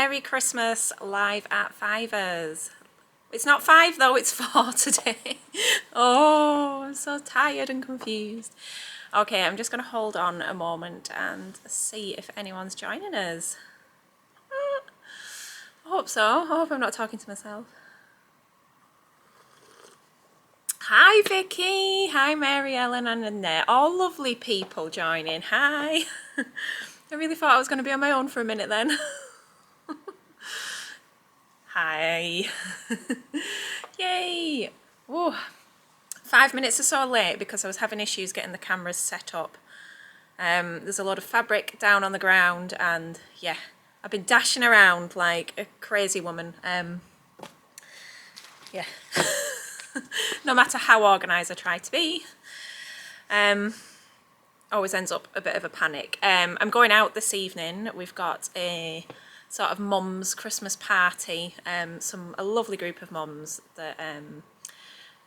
Merry Christmas live at Fivers. It's not 5 though, it's 4 today. Oh, I'm so tired and confused. Okay, I'm just going to hold on a moment and see if anyone's joining us. I hope so. I hope I'm not talking to myself. Hi Vicky, hi Mary Ellen and Annette, all lovely people joining. Hi. I really thought I was going to be on my own for a minute then. Hi. Yay. Ooh. 5 minutes or so late because I was having issues getting the cameras set up. There's a lot of fabric down on the ground and yeah, I've been dashing around like a crazy woman. Yeah. No matter how organised I try to be, always ends up a bit of a panic. I'm going out this evening. We've got a sort of mum's Christmas party. A lovely group of mums that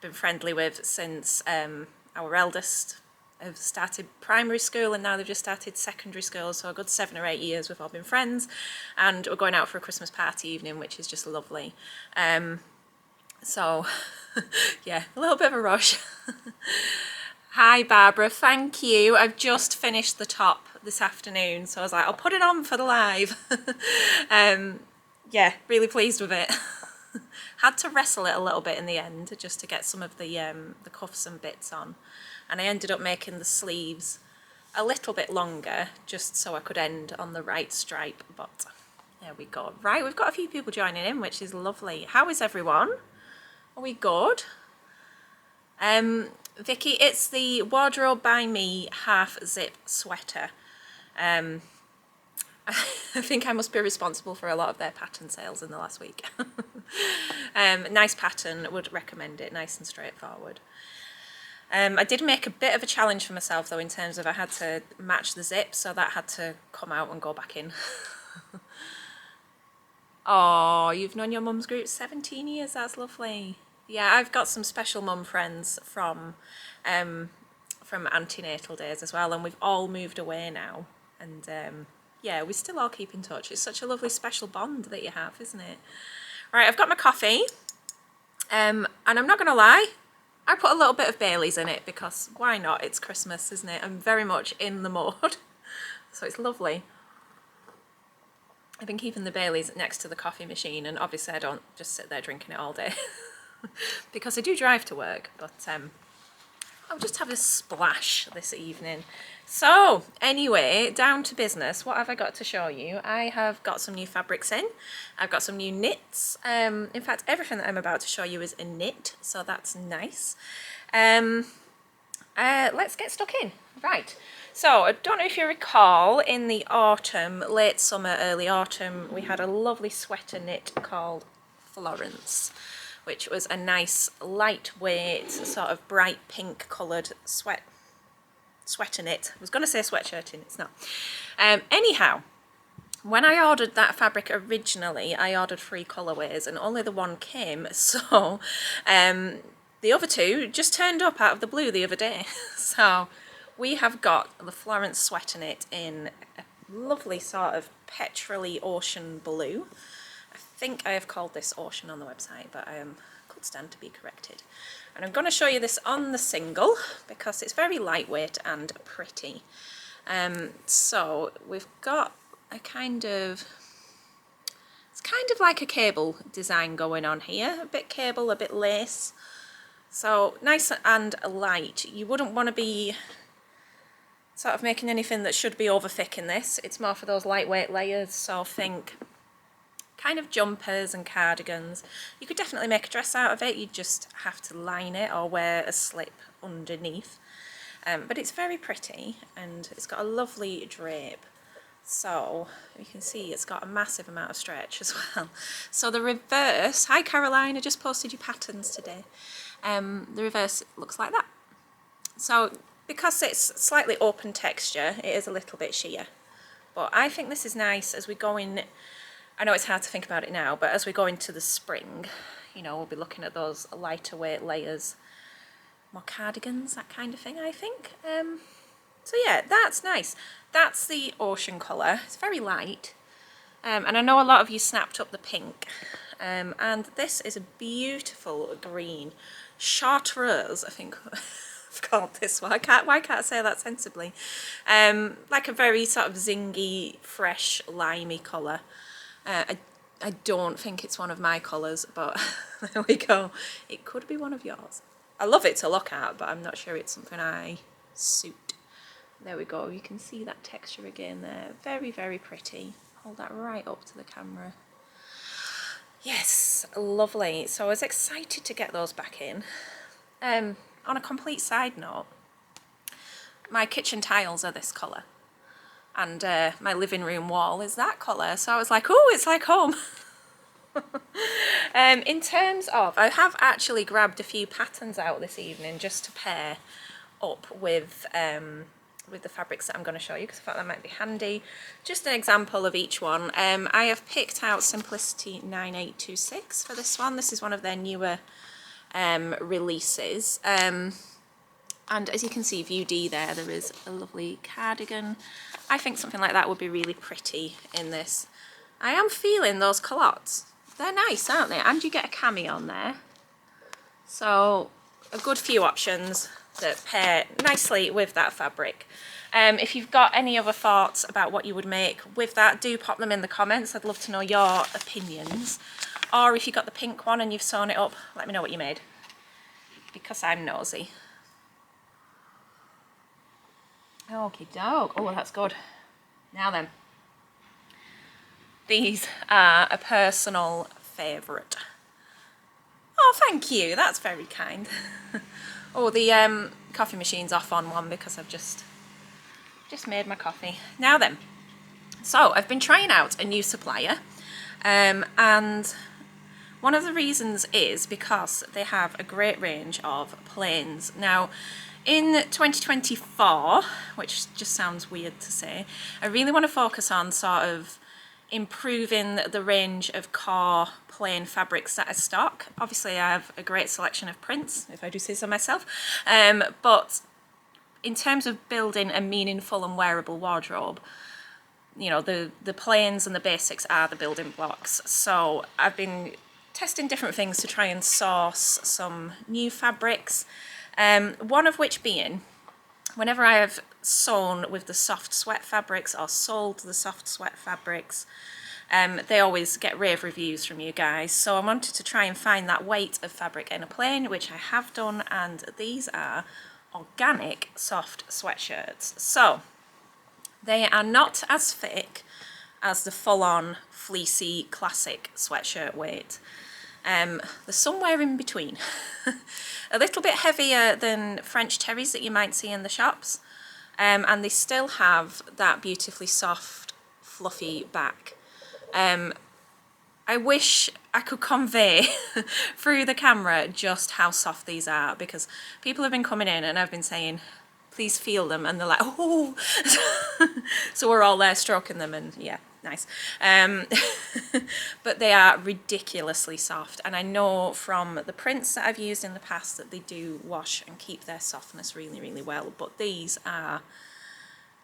been friendly with since our eldest have started primary school and now they've just started secondary school, so a good 7 or 8 years we've all been friends, and we're going out for a Christmas party evening, which is just lovely. So yeah, a little bit of a rush. Hi Barbara, thank you. I've just finished the top this afternoon, so I was like, I'll put it on for the live. Yeah, really pleased with it. Had to wrestle it a little bit in the end just to get some of the cuffs and bits on, and I ended up making the sleeves a little bit longer just so I could end on the right stripe, but there we go. Right, we've got a few people joining in, which is lovely. How is everyone? Are we good? Vicky, it's the Wardrobe by Me half zip sweater. I think I must be responsible for a lot of their pattern sales in the last week. Nice pattern, would recommend it, nice and straightforward. I did make a bit of a challenge for myself though, in terms of I had to match the zip, so that had to come out and go back in. Oh, you've known your mum's group 17 years, that's lovely. Yeah, I've got some special mum friends from antenatal days as well, and we've all moved away now, and yeah, we still all keep in touch. It's such a lovely special bond that you have, isn't it? Right, I've got my coffee, and I'm not gonna lie, I put a little bit of Bailey's in it because why not? It's Christmas, isn't it? I'm very much in the mood, so it's lovely. I've been keeping the Bailey's next to the coffee machine, and obviously I don't just sit there drinking it all day because I do drive to work, but I'll just have a splash this evening. So anyway, down to business. What have I got to show you? I have got some new fabrics in. I've got some new knits. In fact, everything that I'm about to show you is a knit, so that's nice. Let's get stuck in. Right. So I don't know if you recall, in the autumn, late summer, early autumn, we had a lovely sweater knit called Florence, which was a nice lightweight sort of bright pink coloured sweater knit. I was going to say sweatshirt in, it's not. Anyhow, when I ordered that fabric originally, I ordered 3 colourways and only the one came, so the other 2 just turned up out of the blue the other day. So we have got the Florence sweater knit in a lovely sort of petrol-y ocean blue. I think I have called this ocean on the website, but I could stand to be corrected. And I'm going to show you this on the single because it's very lightweight and pretty. So we've got a it's kind of like a cable design going on here. A bit cable, a bit lace. So nice and light. You wouldn't want to be sort of making anything that should be over thick in this. It's more for those lightweight layers, so think kind of jumpers and cardigans. You could definitely make a dress out of it, you just have to line it or wear a slip underneath. But it's very pretty and it's got a lovely drape. So you can see it's got a massive amount of stretch as well. So the reverse, hi Caroline, I just posted your patterns today. The reverse looks like that. So because it's slightly open texture, it is a little bit sheer. But I think this is nice as we go in. I know it's hard to think about it now, but as we go into the spring, you know, we'll be looking at those lighter weight layers, more cardigans, that kind of thing, I think. So yeah, that's nice. That's the ocean colour. It's very light. And I know a lot of you snapped up the pink. And this is a beautiful green. Chartreuse, I think I've called this one. Why can't I say that sensibly? Like a very sort of zingy, fresh, limey colour. I don't think it's one of my colours, but there we go. It could be one of yours. I love it to look at, but I'm not sure it's something I suit. There we go. You can see that texture again there. Very, very pretty. Hold that right up to the camera. Yes, lovely. So I was excited to get those back in. On a complete side note, my kitchen tiles are this colour. And my living room wall is that colour. So I was like, oh, it's like home. In terms of, I have actually grabbed a few patterns out this evening just to pair up with the fabrics that I'm going to show you, because I thought that might be handy. Just an example of each one. I have picked out Simplicity 9826 for this one. This is one of their newer releases. And as you can see, view D there is a lovely cardigan. I think something like that would be really pretty in this. I am feeling those culottes. They're nice, aren't they? And you get a cami on there. So a good few options that pair nicely with that fabric. If you've got any other thoughts about what you would make with that, do pop them in the comments. I'd love to know your opinions. Or if you got the pink one and you've sewn it up, let me know what you made, because I'm nosy. Okie doke. Oh, that's good. Now then. These are a personal favourite. Oh, thank you. That's very kind. Oh, the coffee machine's off on one because I've just made my coffee. Now then. So, I've been trying out a new supplier. And one of the reasons is because they have a great range of plains. Now, in 2024, which just sounds weird to say, I really want to focus on sort of improving the range of core plain fabrics that I stock. Obviously, I have a great selection of prints, if I do say so myself, but in terms of building a meaningful and wearable wardrobe, you know, the plains and the basics are the building blocks. So I've been testing different things to try and source some new fabrics. One of which being, whenever I have sewn with the soft sweat fabrics or sold the soft sweat fabrics, they always get rave reviews from you guys. So I wanted to try and find that weight of fabric in a plain, which I have done, and these are organic soft sweatshirts. So they are not as thick as the full-on fleecy classic sweatshirt weight. They're somewhere in between. A little bit heavier than French terries that you might see in the shops, and they still have that beautifully soft, fluffy back. I wish I could convey through the camera just how soft these are, because people have been coming in and I've been saying, please feel them, and they're like, oh. So we're all there stroking them, and yeah, nice. But they are ridiculously soft, and I know from the prints that I've used in the past that they do wash and keep their softness really, really well. But these are,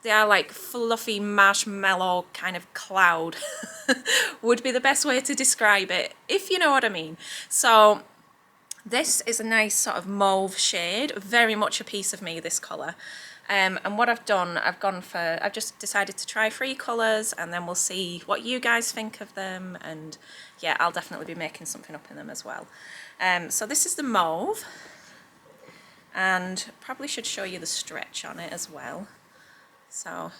they are like fluffy marshmallow kind of cloud would be the best way to describe it, if you know what I mean. So this is a nice sort of mauve shade, very much a piece of me, this colour. And what I've done, I've just decided to try 3 colours, and then we'll see what you guys think of them, and yeah, I'll definitely be making something up in them as well. So this is the mauve, and probably should show you the stretch on it as well. So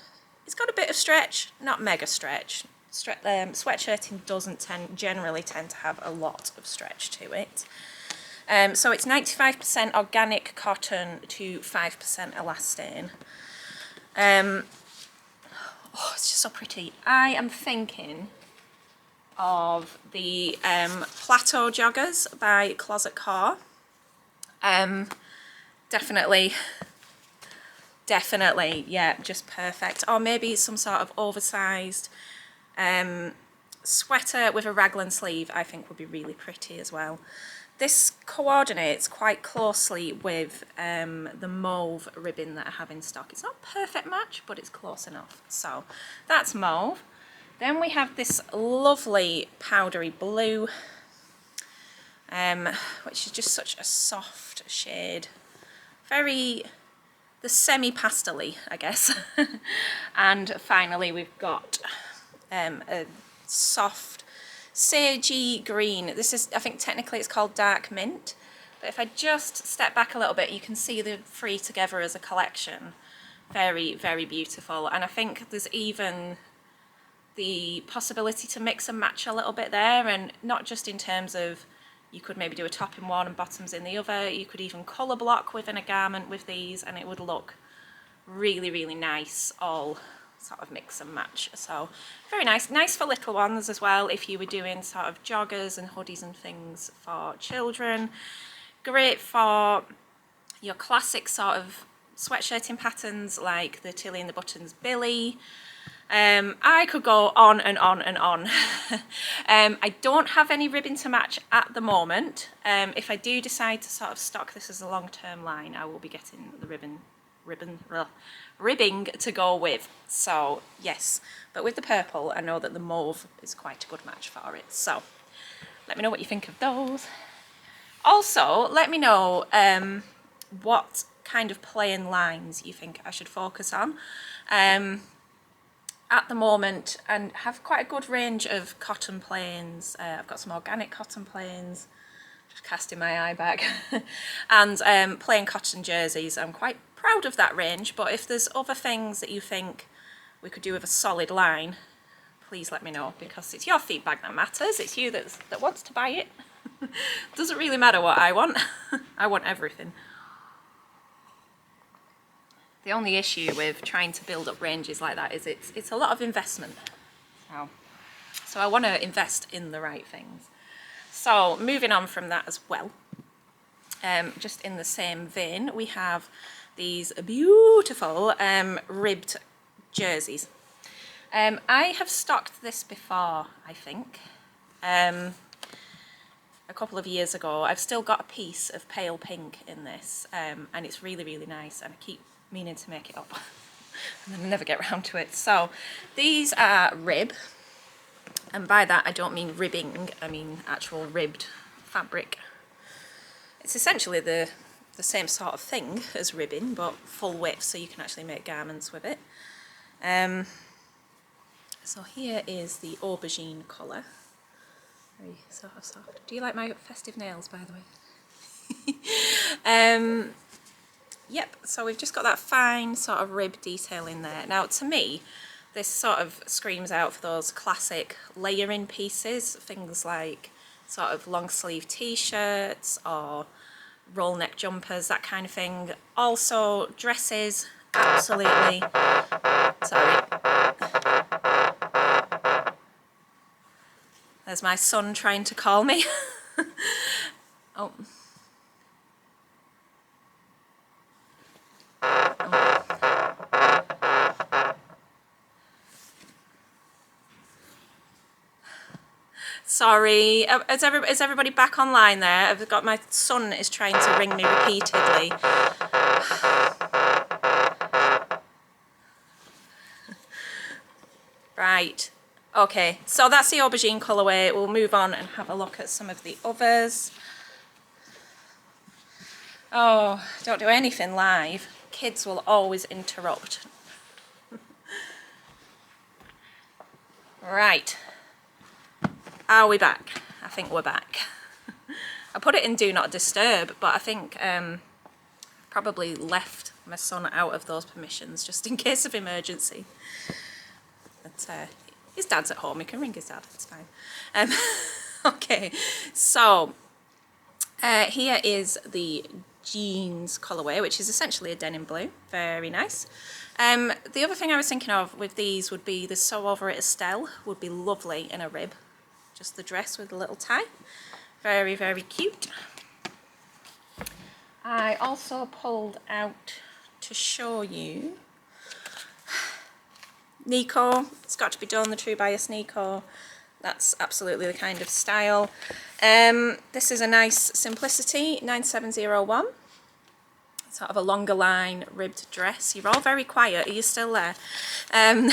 it's got a bit of stretch, not mega stretch. Sweatshirting doesn't generally tend to have a lot of stretch to it. So it's 95% organic cotton to 5% elastane. Oh, it's just so pretty. I am thinking of the Plateau joggers by Closet Core. Definitely, yeah, just perfect. Or maybe some sort of oversized sweater with a raglan sleeve, I think would be really pretty as well. This coordinates quite closely with the mauve ribbon that I have in stock. It's not a perfect match, but it's close enough. So that's mauve. Then we have this lovely powdery blue, which is just such a soft shade. Very, the semi-pastel-y, I guess. And finally we've got a soft sagey green. This is, I think technically it's called dark mint, but if I just step back a little bit, you can see the three together as a collection. Very, very beautiful. And I think there's even the possibility to mix and match a little bit there, and not just in terms of you could maybe do a top in one and bottoms in the other. You could even colour block within a garment with these and it would look really, really nice, all sort of mix and match. So very nice. Nice for little ones as well, if you were doing sort of joggers and hoodies and things for children. Great for your classic sort of sweatshirting patterns like the Tilly and the Buttons Billy. I could go on and on and on. I don't have any ribbing to match at the moment. If I do decide to sort of stock this as a long-term line, I will be getting the ribbing to go with. So yes, but with the purple, I know that the mauve is quite a good match for it. So let me know what you think of those. Also, let me know what kind of plain lines you think I should focus on. At the moment, and have quite a good range of cotton plains. I've got some organic cotton plains, just casting my eye back, and plain cotton jerseys. I'm quite proud of that range, but if there's other things that you think we could do with a solid line, please let me know, because it's your feedback that matters. It's you that wants to buy it. Doesn't really matter what I want. I want everything. The only issue with trying to build up ranges like that is it's a lot of investment. So I want to invest in the right things. So moving on from that as well, just in the same vein, we have these beautiful ribbed jerseys. I have stocked this before, I think, a couple of years ago. I've still got a piece of pale pink in this, and it's really, really nice, and I keep meaning to make it up and then never get around to it. So these are rib, and by that I don't mean ribbing, I mean actual ribbed fabric. It's essentially the same sort of thing as ribbing, but full width, so you can actually make garments with it. So here is the aubergine colour. Very sort of soft. Do you like my festive nails, by the way? Yep, so we've just got that fine sort of rib detail in there. Now, to me, this sort of screams out for those classic layering pieces, things like sort of long sleeve t-shirts or roll neck jumpers, that kind of thing. Also, dresses, absolutely. Sorry. There's my son trying to call me. Oh. Sorry, is everybody back online there? I've got my son is trying to ring me repeatedly. Right, okay, so that's the aubergine colourway. We'll move on and have a look at some of the others. Oh, don't do anything live. Kids will always interrupt. Right. Are we back? I think we're back. I put it in Do Not Disturb, but I think probably left my son out of those permissions just in case of emergency. But his dad's at home, he can ring his dad, it's fine. Okay, so here is the jeans colourway, which is essentially a denim blue. Very nice. The other thing I was thinking of with these would be the Sew Over It Estelle would be lovely in a rib. Just the dress with a little tie. Very, very cute. I also pulled out to show you Nico. It's got to be done, the True Bias Nico. That's absolutely the kind of style. This is a nice Simplicity 9701. Sort of a longer line ribbed dress. You're all very quiet. Are you still there? And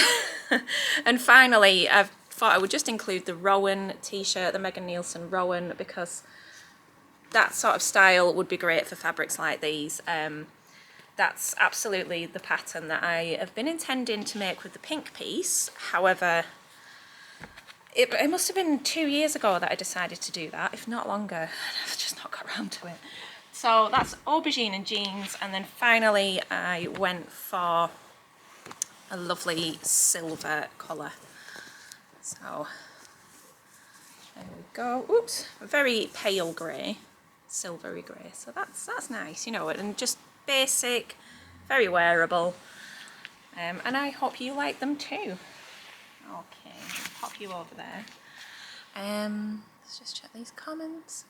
finally, I've thought I would just include the Rowan t-shirt, the Megan Nielsen Rowan, because that sort of style would be great for fabrics like these. That's absolutely the pattern that I have been intending to make with the pink piece. However, it must have been 2 years ago that I decided to do that, if not longer. I've just not got around to it. So that's aubergine and jeans, and then finally I went for a lovely silver colour. So there we go. Oops, a very pale grey, silvery grey. So that's nice, you know, and just basic, very wearable. And I hope you like them too. Okay, I'll pop you over there. Let's just check these comments.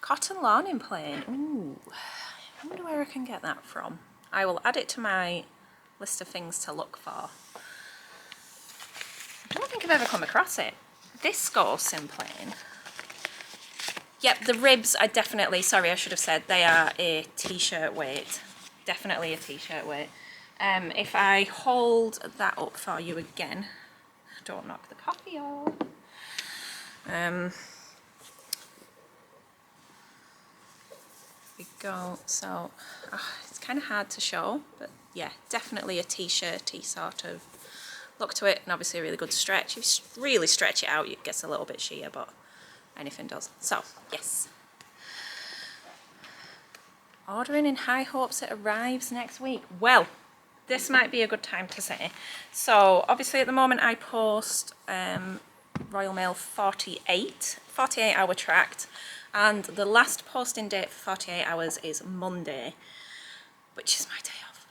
Cotton lawn in plain. Ooh, I wonder where I can get that from. I will add it to my list of things to look for. I don't think I've ever come across it. Viscose in plain. Yep, the ribs are definitely, sorry I should have said, they are a t-shirt weight. Definitely a t-shirt weight. If I hold that up for you again, don't knock the coffee off. We go, so it's kind of hard to show, but yeah, definitely a t-shirty sort of look to it, and obviously a really good stretch. If you really stretch it out, it gets a little bit sheer, but anything does. So yes, ordering in high hopes it arrives next week. Well, this might be a good time to say. So obviously at the moment I post Royal Mail 48 hour tracked, and the last posting date for 48 hours is Monday, which is my day off.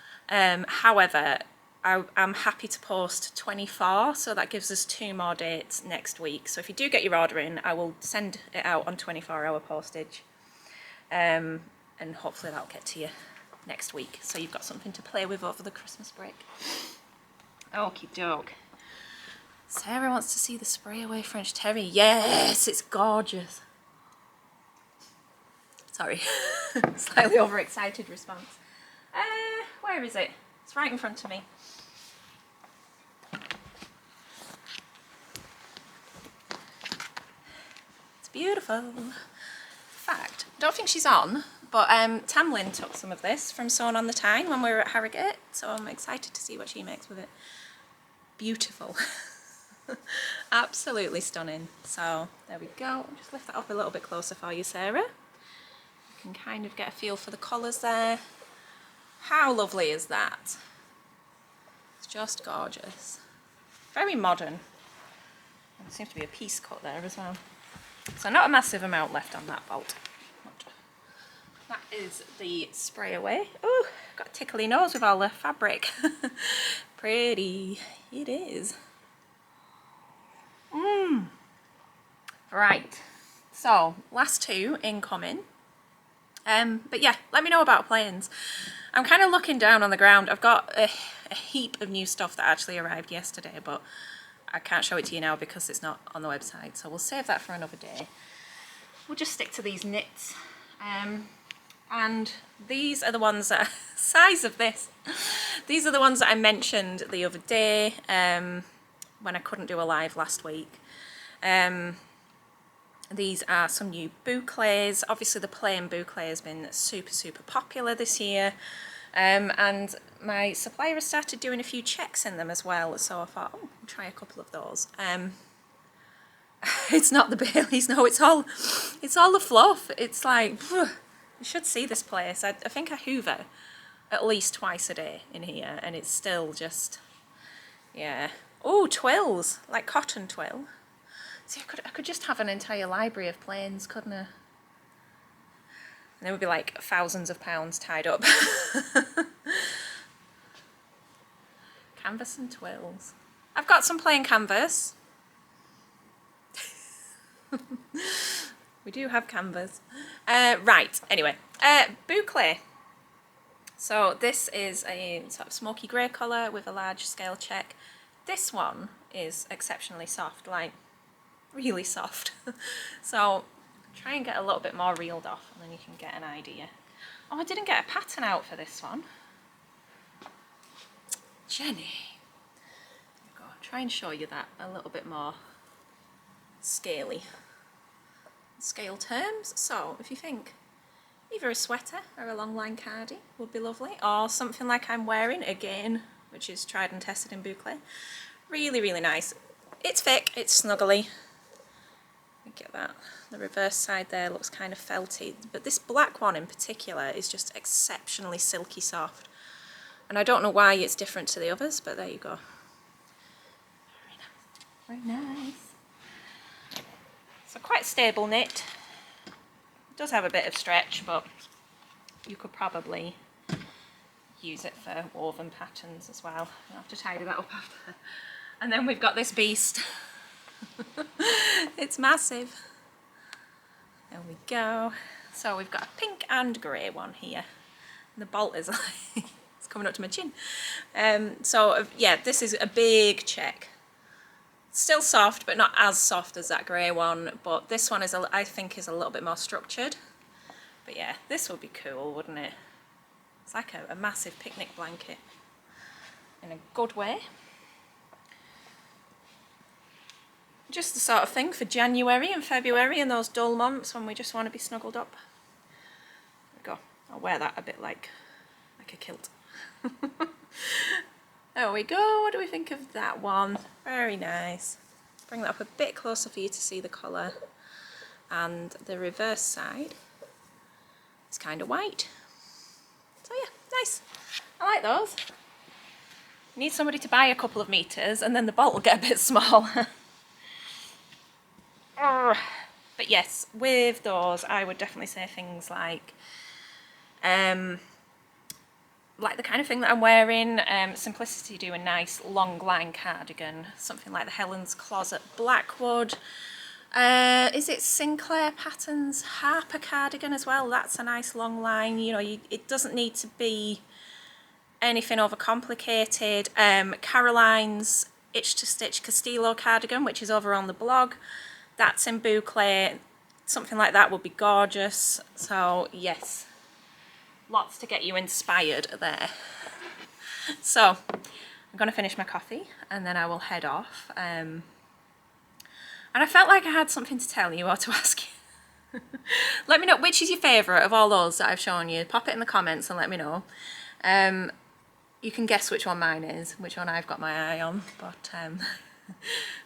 However, I'm happy to post 24, so that gives us 2 more dates next week. So if you do get your order in, I will send it out on 24-hour postage, and hopefully that'll get to you next week, so you've got something to play with over the Christmas break. Okie doke. Sarah wants to see the spray away French terry. Yes, it's gorgeous. Sorry, slightly overexcited response. Where is it? It's right in front of me. It's beautiful. In fact, I don't think she's on, but Tamlin took some of this from Sewn on the Tyne when we were at Harrogate, so I'm excited to see what she makes with it. Beautiful. Absolutely stunning. So there we go. I'll just lift that up a little bit closer for you, Sarah. You can kind of get a feel for the colours there. How lovely is that? It's just gorgeous. Very modern. There seems to be a piece cut there as well. So not a massive amount left on that bolt. That is the spray away. Oh, got a tickly nose with all the fabric. Pretty. It is. Right. So, last 2 incoming. But yeah, let me know about planes. I'm kind of looking down on the ground. I've got a heap of new stuff that actually arrived yesterday, but I can't show it to you now because it's not on the website, so we'll save that for another day. We'll just stick to these knits. And these are the ones that, size of this, these are the ones that I mentioned the other day when I couldn't do a live last week. These are some new bouclés. Obviously the plain boucle has been super popular this year, and my supplier has started doing a few checks in them as well, so I thought, oh, I'll try a couple of those. It's not the Baileys, no, it's all the fluff. It's like, you should see this place. I think I hoover at least twice a day in here, and it's still just, yeah. Oh, twills, like cotton twill. See, I could just have an entire library of planes, couldn't I? And there would be like thousands of pounds tied up. Canvas and twills. I've got some plain canvas. We do have canvas. Right, anyway. Boucle. So this is a sort of smoky grey colour with a large scale check. This one is exceptionally soft, like really soft. So try and get a little bit more reeled off and then you can get an idea. Oh, I didn't get a pattern out for this one. Jenny. There we go. Try and show you that a little bit more scaly scale terms. So if you think either a sweater or a long line cardi would be lovely, or something like I'm wearing again, which is tried and tested in bouclé, really, really nice. It's thick, it's snuggly. Look at that. The reverse side there looks kind of felty, but this black one in particular is just exceptionally silky soft. And I don't know why it's different to the others, but there you go. Very nice. Very nice. So quite stable knit. It does have a bit of stretch, but you could probably use it for woven patterns as well. I'll have to tidy that up after. And then we've got this beast. It's massive. There we go. So we've got a pink and grey one here. And the bolt is like, it's coming up to my chin. So yeah, this is a big check. Still soft, but not as soft as that grey one. But this one is, I think, is a little bit more structured. But yeah, this would be cool, wouldn't it? It's like a massive picnic blanket in a good way. Just the sort of thing for January and February and those dull months when we just want to be snuggled up. There we go. I'll wear that a bit like a kilt. There we go. What do we think of that one? Very nice. Bring that up a bit closer for you to see the colour. And the reverse side is kind of white. So yeah, nice. I like those. Need somebody to buy a couple of meters and then the bolt will get a bit small. But yes, with those I would definitely say things like the kind of thing that I'm wearing, Simplicity do a nice long line cardigan, something like the Helen's Closet Blackwood. Is it Sinclair Patterns Harper cardigan as well? That's a nice long line. You know, it doesn't need to be anything overcomplicated. Caroline's Itch to Stitch Castillo cardigan, which is over on the blog. That's in bouclé. Something like that would be gorgeous. So yes, lots to get you inspired there. So I'm going to finish my coffee and then I will head off. And I felt like I had something to tell you or to ask you. Let me know which is your favourite of all those that I've shown you. Pop it in the comments and let me know. You can guess which one mine is, which one I've got my eye on, but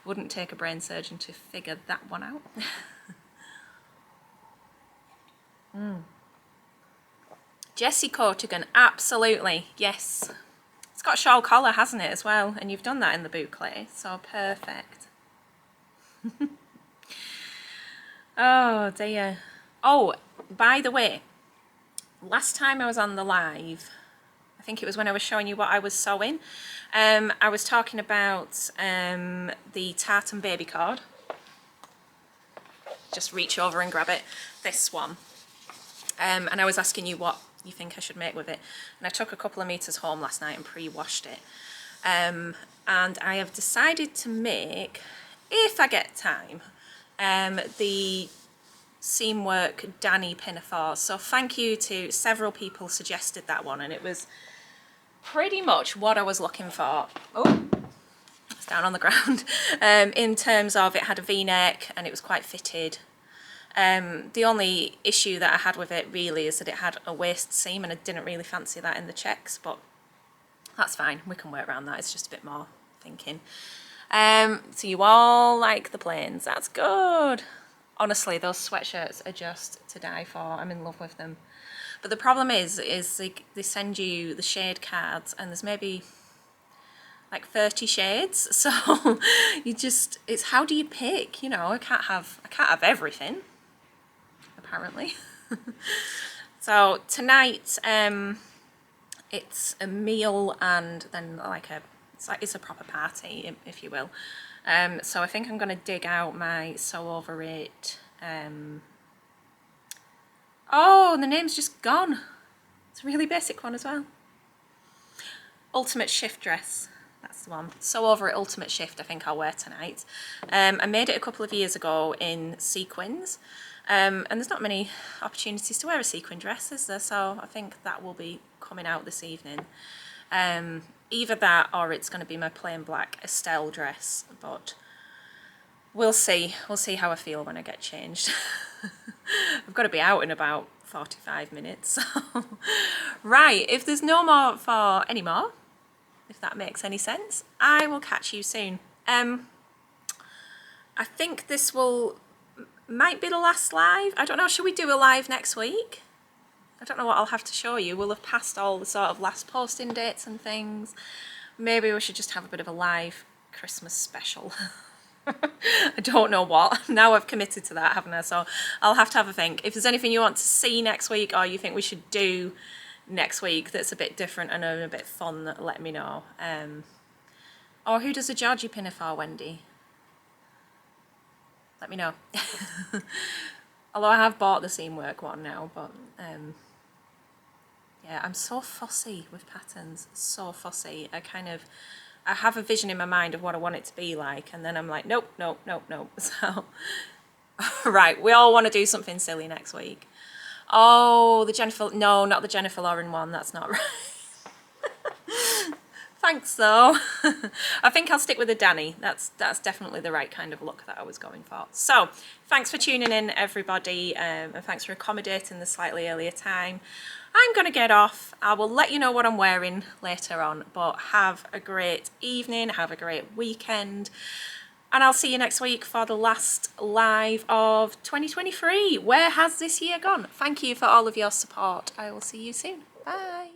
wouldn't take a brain surgeon to figure that one out. Jessie Cortigan, absolutely, yes. It's got a shawl collar, hasn't it, as well? And you've done that in the bouclé, so perfect. Oh dear. Oh, by the way, last time I was on the live, I think it was when I was showing you what I was sewing, I was talking about the tartan baby cord. Just reach over and grab it, this one. And I was asking you what you think I should make with it. And I took a couple of meters home last night and pre-washed it. And I have decided to make, if I get time, the seam work Danny pinafore. So thank you to several people suggested that one, and it was pretty much what I was looking for. Oh, it's down on the ground. In terms of it had a V-neck and it was quite fitted. The only issue that I had with it really is that it had a waist seam and I didn't really fancy that in the checks, but that's fine, we can work around that. It's just a bit more thinking. So you all like the plains, that's good. Honestly, those sweatshirts are just to die for. I'm in love with them. But the problem is they send you the shade cards and there's maybe like 30 shades. So you just, it's how do you pick? You know, I can't have everything, apparently. So tonight, it's a meal and then like it's a proper party, if you will. So I think I'm going to dig out my Sew Over It. Oh, the name's just gone. It's a really basic one as well. Ultimate Shift dress. That's the one. Sew Over It Ultimate Shift, I think I'll wear tonight. I made it a couple of years ago in sequins. And there's not many opportunities to wear a sequin dress, is there? So I think that will be coming out this evening. Either that or it's going to be my plain black Estelle dress. But we'll see how I feel when I get changed. I've got to be out in about 45 minutes. So. Right, if there's no more for any more, if that makes any sense, I will catch you soon. I think this might be the last live. I don't know, should we do a live next week? I don't know what I'll have to show you. We'll have passed all the sort of last posting dates and things. Maybe we should just have a bit of a live Christmas special. I don't know what. Now I've committed to that, haven't I? So I'll have to have a think. If there's anything you want to see next week or you think we should do next week that's a bit different and a bit fun, let me know. Or who does a Georgie pinner for, Wendy? Let me know. Although I have bought the seam work one now, but yeah, I'm so fussy with patterns, so fussy. I have a vision in my mind of what I want it to be like, and then I'm like, nope, nope, nope, nope. So, right, we all want to do something silly next week. Oh, no, not the Jennifer Lauren one, that's not right. Thanks though. I think I'll stick with the Danny. That's definitely the right kind of look that I was going for. So thanks for tuning in, everybody, and thanks for accommodating the slightly earlier time. I'm going to get off. I will let you know what I'm wearing later on, but have a great evening, have a great weekend, and I'll see you next week for the last live of 2023. Where has this year gone? Thank you for all of your support. I will see you soon. Bye.